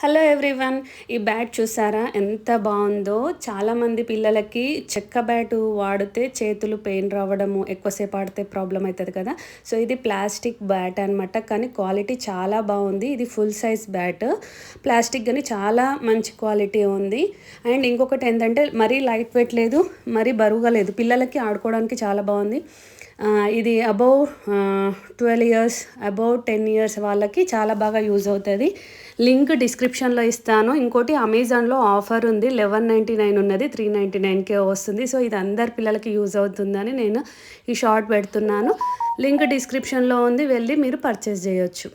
Hello everyone, ఈ bat చూసారా ఎంత బాగుందో. చాలామంది పిల్లలకి చెక్క బ్యాటు వాడితే చేతులు పెయిన్ రావడము, ఎక్కువసేపు ఆడితే ప్రాబ్లం అవుతుంది కదా. సో ఇది ప్లాస్టిక్ బ్యాట్ అనమాట, కానీ క్వాలిటీ చాలా బాగుంది. ఇది ఫుల్ సైజ్ బ్యాట్, ప్లాస్టిక్ కానీ చాలా మంచి క్వాలిటీ ఉంది. అండ్ ఇంకొకటి ఏంటంటే మరీ లైట్ వెయిట్ లేదు, మరీ బరువుగా లేదు, పిల్లలకి ఆడుకోవడానికి చాలా బాగుంది. ఇది అబౌవ్ 12 ఇయర్స్, అబౌవ్ 10 ఇయర్స్ వాళ్ళకి చాలా బాగా యూజ్ అవుతుంది. లింక్ డిస్క్రిప్షన్లో ఇస్తాను. ఇంకోటి అమెజాన్లో ఆఫర్ ఉంది, 1199 ఉన్నది, 399కే వస్తుంది. సో ఇది అందరి పిల్లలకి యూజ్ అవుతుందని నేను ఈ షార్ట్ పెడుతున్నాను. లింక్ డిస్క్రిప్షన్లో ఉంది, వెళ్ళి మీరు పర్చేస్ చేయొచ్చు.